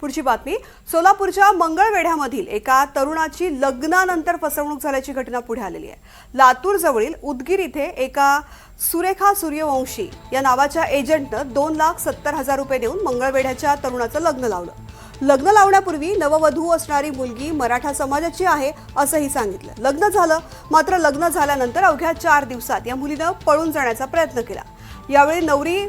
पुढची बातमी सोलापूरच्या मंगळवेढ्यामधील एका तरुणाची लग्नानंतर फसवणूक झाल्याची घटना पुढे आलेली आहे। लातूर जवळील उदगीर इथे एका सुरेखा सूर्यवंशी या नावाच्या एजंटनं 2,70,000 रुपये देऊन मंगळवेढ्याच्या तरुणाचं लग्न लावलं। लग्न लावण्यापूर्वी नववधू असणारी मुलगी मराठा समाजाची आहे असंही सांगितलं। लग्न झालं, मात्र लग्न झाल्यानंतर अवघ्या 4 दिवसात या मुलीनं पळून जाण्याचा प्रयत्न केला। यावेळी नवरी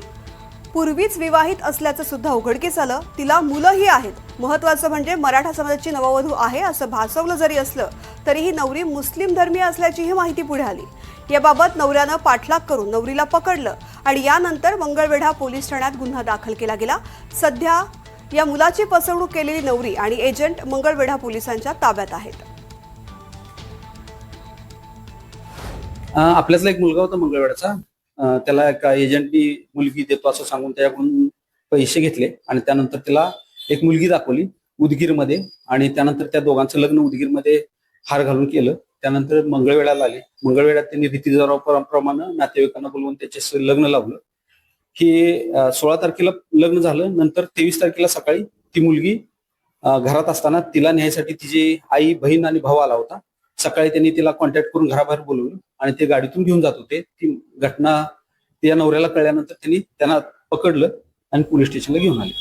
पूर्वीच विवाहित असल्याचं सुद्धा उघडकीस आलं। तिला मुलंही आहेत। महत्त्वाचं म्हणजे मराठा समाजाची नववधू आहे असं भासवलं जरी असलं तरीही नवरी मुस्लिम धर्मीय असल्याचीही माहिती पुढे आली। याबाबत नवऱ्यानं पाठलाग करून नवरीला पकडलं आणि यानंतर मंगळवेढा पोलीस ठाण्यात गुन्हा दाखल केला गेला। सध्या या मुलाची फसवणूक केलेली नवरी आणि एजंट मंगळवेढा पोलिसांच्या ताब्यात आहेत। आपल्यातला एक मुलगा होता मंगळवेढाचा, त्याला एका एजंटनी मुलगी देतो असं सांगून त्याच्याकडून पैसे घेतले आणि त्यानंतर त्याला एक मुलगी दाखवली उदगीरमध्ये आणि त्यानंतर त्या दोघांचं लग्न उदगीरमध्ये हार घालून केलं। त्यानंतर मंगळवेढ्याला आले। मंगळवेढ्यात त्यांनी रीतिरिवाजाप्रमाणे नातेवाईकांना बोलवून त्याचे लग्न लावलं की 16 तारखेला लग्न झालं। नंतर 23 तारखेला सकाळी ती मुलगी घरात असताना तिला न्यायसाठी तिची आई, बहीण आणि भाऊ आला होता। सकाळी त्यांनी तिला कॉन्टॅक्ट करून घराबाहेर बोलवलं आणि ते गाडीतून घेऊन जात होते। ती घटना त्या नवऱ्याला कळल्यानंतर त्यांना पकडलं आणि पोलीस स्टेशनला घेऊन आले।